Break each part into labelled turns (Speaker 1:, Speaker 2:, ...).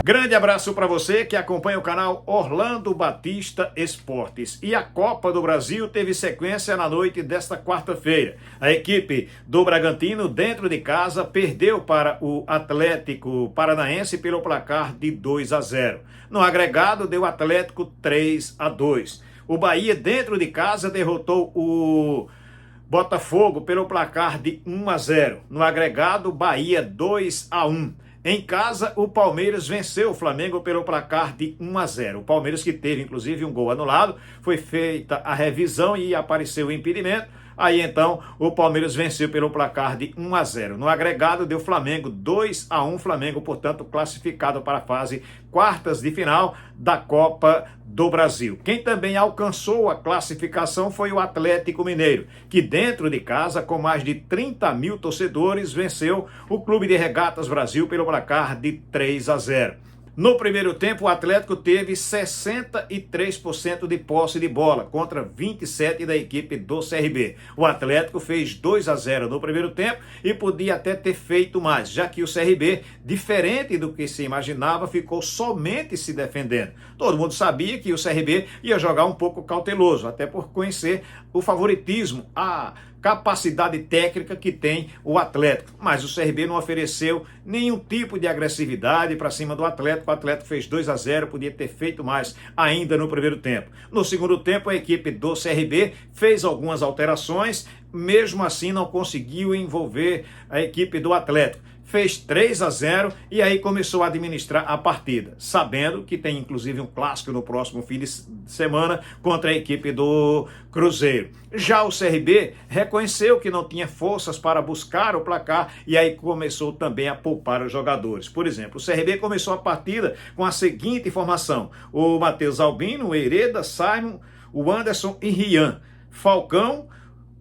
Speaker 1: Grande abraço para você que acompanha o canal Orlando Batista Esportes. E a Copa do Brasil teve sequência na noite desta quarta-feira. A equipe do Bragantino, dentro de casa, perdeu para o Atlético Paranaense pelo placar de 2-0. No agregado, deu Atlético 3-2. O Bahia, dentro de casa, derrotou o Botafogo pelo placar de 1-0. No agregado, Bahia 2-1. Em casa, o Palmeiras venceu o Flamengo pelo placar de 1-0. O Palmeiras, que teve inclusive um gol anulado, foi feita a revisão e apareceu o impedimento. Aí então o Palmeiras venceu pelo placar de 1-0. No agregado deu Flamengo 2-1. Flamengo, portanto, classificado para a fase quartas de final da Copa do Brasil. Quem também alcançou a classificação foi o Atlético Mineiro, que dentro de casa, com mais de 30 mil torcedores, venceu o Clube de Regatas Brasil pelo placar de 3-0. No primeiro tempo, o Atlético teve 63% de posse de bola, contra 27% da equipe do CRB. O Atlético fez 2-0 no primeiro tempo e podia até ter feito mais, já que o CRB, diferente do que se imaginava, ficou somente se defendendo. Todo mundo sabia que o CRB ia jogar um pouco cauteloso, até por conhecer o favoritismo, a capacidade técnica que tem o Atlético. Mas o CRB não ofereceu nenhum tipo de agressividade para cima do Atlético. O Atlético fez 2-0, podia ter feito mais ainda no primeiro tempo. No segundo tempo, a equipe do CRB fez algumas alterações, mesmo assim não conseguiu envolver a equipe do Atlético. Fez 3-0 e aí começou a administrar a partida, sabendo que tem inclusive um clássico no próximo fim de semana contra a equipe do Cruzeiro. Já o CRB reconheceu que não tinha forças para buscar o placar e aí começou também a poupar os jogadores. Por exemplo, o CRB começou a partida com a seguinte formação: o Matheus Albino, o Hereda, Simon, o Anderson e Rian, Falcão,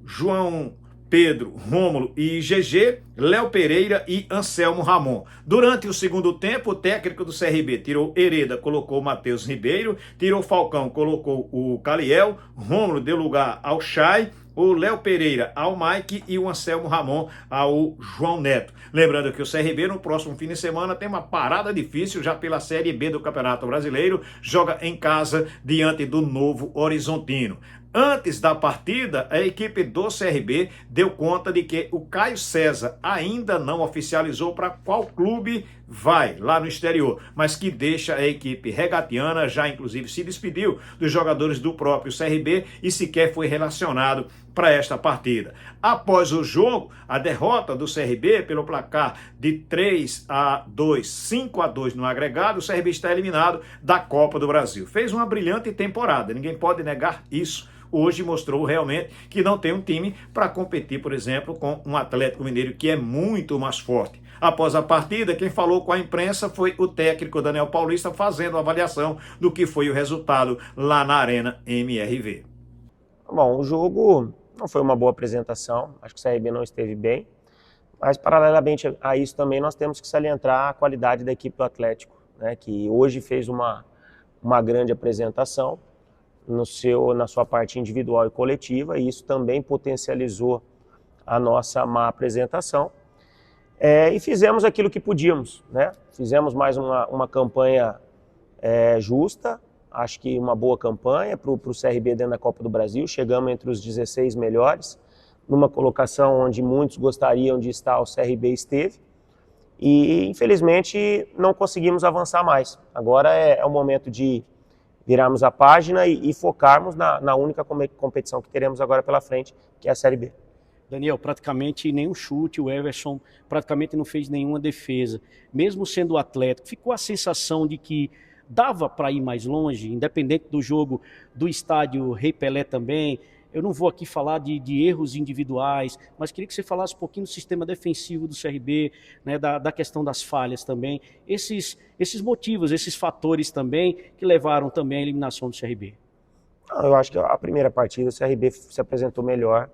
Speaker 1: João Pedro, Rômulo e GG, Léo Pereira e Anselmo Ramon. Durante o segundo tempo, o técnico do CRB tirou Hereda, colocou o Matheus Ribeiro, tirou Falcão, colocou o Caliel, Rômulo deu lugar ao Chay, o Léo Pereira ao Mike e o Anselmo Ramon ao João Neto. Lembrando que o CRB no próximo fim de semana tem uma parada difícil já pela Série B do Campeonato Brasileiro, joga em casa diante do Novo Horizontino. Antes da partida, a equipe do CRB deu conta de que o Caio César ainda não oficializou para qual clube vai lá no exterior, mas que deixa a equipe regatiana, já inclusive se despediu dos jogadores do próprio CRB e sequer foi relacionado para esta partida. Após o jogo, a derrota do CRB pelo placar de 3-2, 5-2 no agregado, o CRB está eliminado da Copa do Brasil. Fez uma brilhante temporada, ninguém pode negar isso. Hoje mostrou realmente que não tem um time para competir, por exemplo, com um Atlético Mineiro que é muito mais forte. Após a partida, quem falou com a imprensa foi o técnico Daniel Paulista, fazendo a avaliação do que foi o resultado lá na Arena MRV.
Speaker 2: Bom, o jogo não foi uma boa apresentação, acho que o CRB não esteve bem, mas paralelamente a isso também nós temos que salientar a qualidade da equipe do Atlético, né, que hoje fez uma grande apresentação na sua parte individual e coletiva, e isso também potencializou a nossa má apresentação. E fizemos aquilo que podíamos, né? Fizemos mais uma campanha justa, acho que uma boa campanha para o CRB dentro da Copa do Brasil. Chegamos entre os 16 melhores, numa colocação onde muitos gostariam de estar, o CRB esteve, e infelizmente não conseguimos avançar mais. Agora é o momento de virarmos a página e focarmos na única competição que teremos agora pela frente, que é a Série B.
Speaker 3: Daniel, praticamente nenhum chute, o Everson praticamente não fez nenhuma defesa. Mesmo sendo o Atlético, ficou a sensação de que dava para ir mais longe, independente do jogo do estádio Rei Pelé também. Eu não vou aqui falar de erros individuais, mas queria que você falasse um pouquinho do sistema defensivo do CRB, né, da questão das falhas também, esses motivos, esses fatores também que levaram também à eliminação do CRB.
Speaker 2: Eu acho que a primeira partida o CRB se apresentou melhor,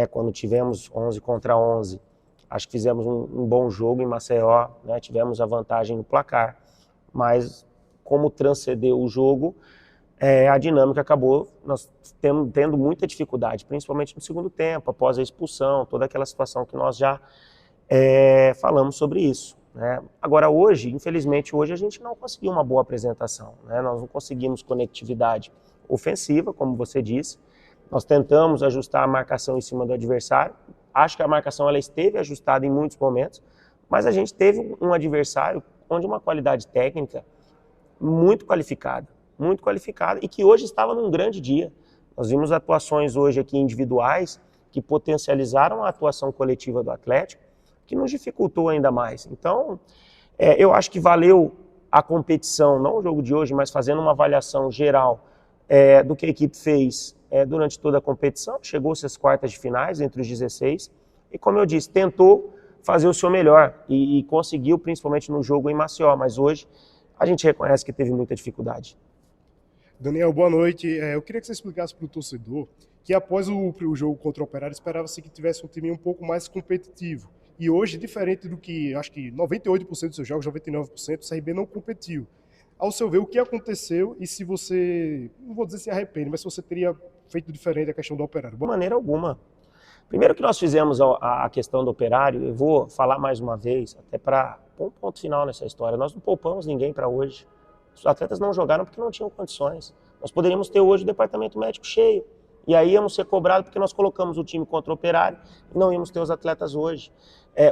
Speaker 2: quando tivemos 11 contra 11, acho que fizemos um bom jogo em Maceió, né, tivemos a vantagem no placar, mas como transcendeu o jogo, a dinâmica acabou nós tendo muita dificuldade, principalmente no segundo tempo, após a expulsão, toda aquela situação que nós já falamos sobre isso. né? Agora hoje, infelizmente hoje a gente não conseguiu uma boa apresentação, né? Nós não conseguimos conectividade ofensiva, como você disse. Nós tentamos ajustar a marcação em cima do adversário. Acho que a marcação ela esteve ajustada em muitos momentos, mas a gente teve um adversário onde uma qualidade técnica muito qualificada e que hoje estava num grande dia. Nós vimos atuações hoje aqui individuais que potencializaram a atuação coletiva do Atlético, que nos dificultou ainda mais. Então, eu acho que valeu a competição, não o jogo de hoje, mas fazendo uma avaliação geral do que a equipe fez durante toda a competição. Chegou-se às quartas de finais, entre os 16, e como eu disse, tentou fazer o seu melhor e conseguiu, principalmente no jogo em Maceió, mas hoje a gente reconhece que teve muita dificuldade.
Speaker 4: Daniel, boa noite. Eu queria que você explicasse para o torcedor que após o jogo contra o Operário esperava-se que tivesse um time um pouco mais competitivo. E hoje, diferente do que, acho que 98% dos seus jogos, 99%, o CRB não competiu. Ao seu ver, o que aconteceu e se você, não vou dizer se arrepende, mas se você teria feito diferente a questão do Operário?
Speaker 2: De maneira alguma. Primeiro que nós fizemos a questão do Operário, eu vou falar mais uma vez, até para pôr um ponto final nessa história, nós não poupamos ninguém para hoje. Os atletas não jogaram porque não tinham condições. Nós poderíamos ter hoje o departamento médico cheio. E aí íamos ser cobrados porque nós colocamos o time contra o Operário e não íamos ter os atletas hoje.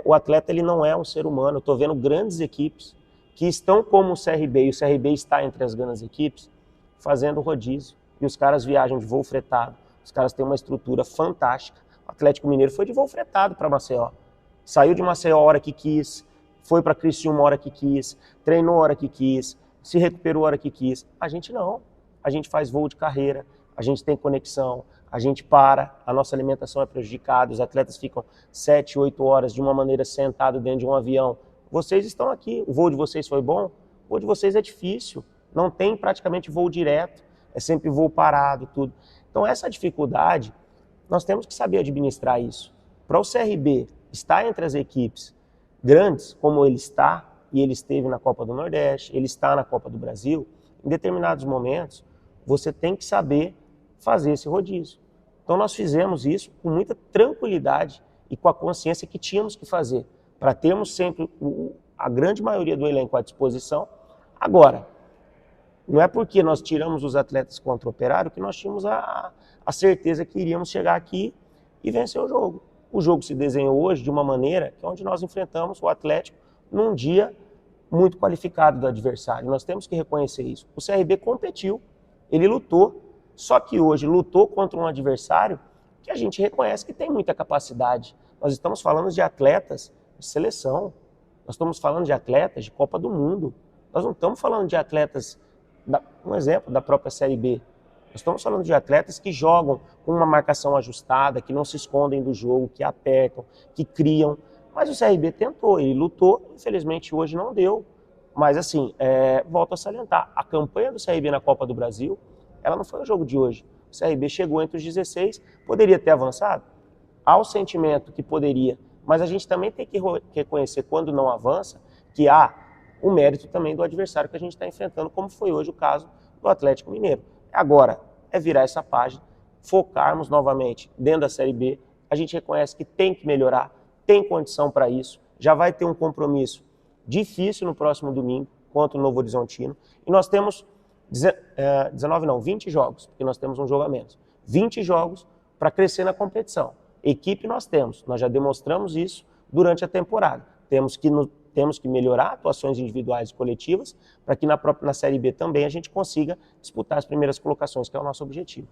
Speaker 2: O atleta ele não é um ser humano. Eu estou vendo grandes equipes que estão como o CRB, e o CRB está entre as grandes equipes, fazendo rodízio. E os caras viajam de voo fretado. Os caras têm uma estrutura fantástica. O Atlético Mineiro foi de voo fretado para Maceió. Saiu de Maceió a hora que quis, foi para Criciúma a hora que quis, treinou a hora que quis, se recuperou a hora que quis. A gente não. A gente faz voo de carreira, a gente tem conexão, a gente para, a nossa alimentação é prejudicada, os atletas ficam 7, 8 horas de uma maneira sentado dentro de um avião. Vocês estão aqui, o voo de vocês foi bom? O voo de vocês é difícil, não tem praticamente voo direto, é sempre voo parado, tudo. Então essa dificuldade, nós temos que saber administrar isso. Para o CRB estar entre as equipes grandes, como ele está, e ele esteve na Copa do Nordeste, ele está na Copa do Brasil, em determinados momentos, você tem que saber fazer esse rodízio. Então nós fizemos isso com muita tranquilidade e com a consciência que tínhamos que fazer, para termos sempre a grande maioria do elenco à disposição. Agora, não é porque nós tiramos os atletas contra o Operário que nós tínhamos a certeza que iríamos chegar aqui e vencer o jogo. O jogo se desenhou hoje de uma maneira que é onde nós enfrentamos o Atlético num dia muito qualificado do adversário. Nós temos que reconhecer isso. O CRB competiu, ele lutou, só que hoje lutou contra um adversário que a gente reconhece que tem muita capacidade. Nós estamos falando de atletas de seleção, nós estamos falando de atletas de Copa do Mundo, nós não estamos falando de atletas, um exemplo, da própria Série B. Nós estamos falando de atletas que jogam com uma marcação ajustada, que não se escondem do jogo, que apertam, que criam. Mas o CRB tentou, ele lutou, infelizmente hoje não deu. Mas assim, volto a salientar, a campanha do CRB na Copa do Brasil, ela não foi o jogo de hoje. O CRB chegou entre os 16, poderia ter avançado? Há o sentimento que poderia, mas a gente também tem que reconhecer quando não avança, que há o mérito também do adversário que a gente está enfrentando, como foi hoje o caso do Atlético Mineiro. Agora, é virar essa página, focarmos novamente dentro da Série B, a gente reconhece que tem que melhorar, tem condição para isso, já vai ter um compromisso difícil no próximo domingo contra o Novo Horizontino, e nós temos 20 jogos, porque nós temos um jogo a menos. 20 jogos para crescer na competição. Equipe nós temos, nós já demonstramos isso durante a temporada. Temos que melhorar atuações individuais e coletivas para que na Série B também a gente consiga disputar as primeiras colocações, que é o nosso objetivo.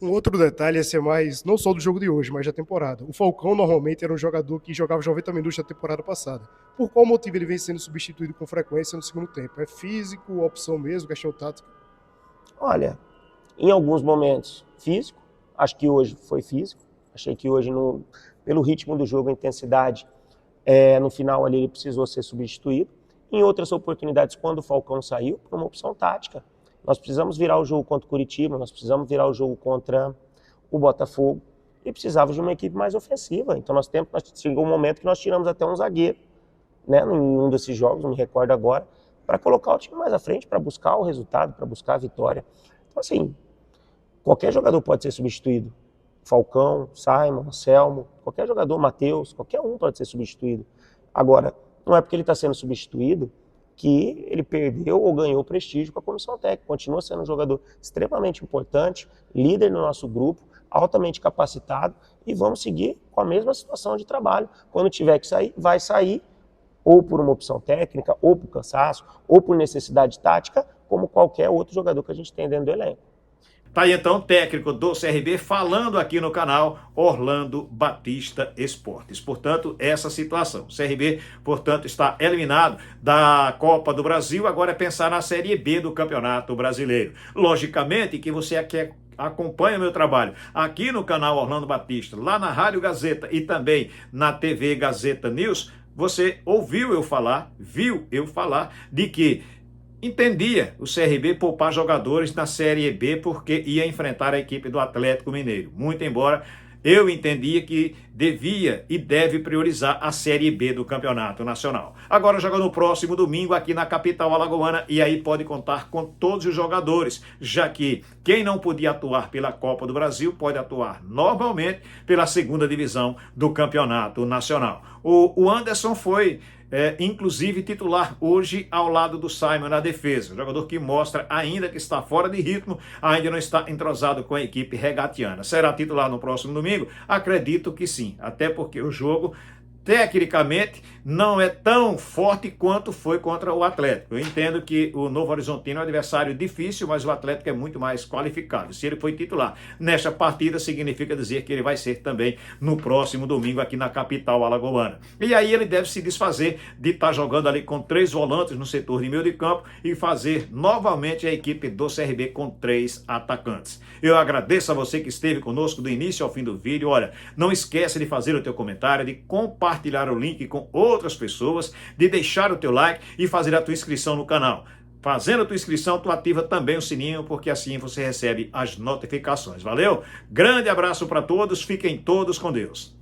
Speaker 4: Um outro detalhe, esse é mais, não só do jogo de hoje, mas da temporada. O Falcão normalmente era um jogador que jogava 90 minutos da temporada passada. Por qual motivo ele vem sendo substituído com frequência no segundo tempo? É físico, opção mesmo, questão tática?
Speaker 2: Olha, em alguns momentos físico, acho que hoje foi físico, achei que hoje, pelo ritmo do jogo, a intensidade, no final ali ele precisou ser substituído. Em outras oportunidades, quando o Falcão saiu, por uma opção tática. Nós precisamos virar o jogo contra o Curitiba, nós precisamos virar o jogo contra o Botafogo e precisávamos de uma equipe mais ofensiva. Então chegou um momento que nós tiramos até um zagueiro, né, em um desses jogos, não me recordo agora, para colocar o time mais à frente, para buscar o resultado, para buscar a vitória. Então assim, qualquer jogador pode ser substituído. Falcão, Simon, Anselmo, qualquer jogador, Matheus, qualquer um pode ser substituído. Agora, não é porque ele está sendo substituído que ele perdeu ou ganhou prestígio com a comissão técnica. Continua sendo um jogador extremamente importante, líder no nosso grupo, altamente capacitado, e vamos seguir com a mesma situação de trabalho. Quando tiver que sair, vai sair, ou por uma opção técnica, ou por cansaço, ou por necessidade tática, como qualquer outro jogador que a gente tem dentro do elenco.
Speaker 1: Tá aí então o técnico do CRB falando aqui no canal Orlando Batista Esportes. Portanto, essa situação. O CRB, portanto, está eliminado da Copa do Brasil, agora é pensar na Série B do Campeonato Brasileiro. Logicamente que você aqui acompanha meu trabalho aqui no canal Orlando Batista, lá na Rádio Gazeta e também na TV Gazeta News, você ouviu eu falar, viu eu falar de que entendia o CRB poupar jogadores na Série B porque ia enfrentar a equipe do Atlético Mineiro. Muito embora eu entendia que devia e deve priorizar a Série B do Campeonato Nacional. Agora joga no próximo domingo aqui na capital alagoana e aí pode contar com todos os jogadores, já que quem não podia atuar pela Copa do Brasil pode atuar normalmente pela segunda divisão do Campeonato Nacional. O Anderson foi inclusive titular hoje ao lado do Simon na defesa, jogador que mostra ainda que está fora de ritmo, ainda não está entrosado com a equipe regatiana. Será titular no próximo domingo? Acredito que sim, até porque o jogo tecnicamente não é tão forte quanto foi contra o Atlético. Eu entendo que o Novo Horizontino é um adversário difícil, mas o Atlético é muito mais qualificado. Se ele foi titular nesta partida, significa dizer que ele vai ser também no próximo domingo aqui na capital alagoana. E aí ele deve se desfazer de estar jogando ali com 3 volantes no setor de meio de campo e fazer novamente a equipe do CRB com 3 atacantes. Eu agradeço a você que esteve conosco do início ao fim do vídeo. Olha, não esquece de fazer o teu comentário, de compartilhar o link com outras pessoas, de deixar o teu like e fazer a tua inscrição no canal. Fazendo a tua inscrição, tu ativa também o sininho, porque assim você recebe as notificações. Valeu? Grande abraço para todos, fiquem todos com Deus.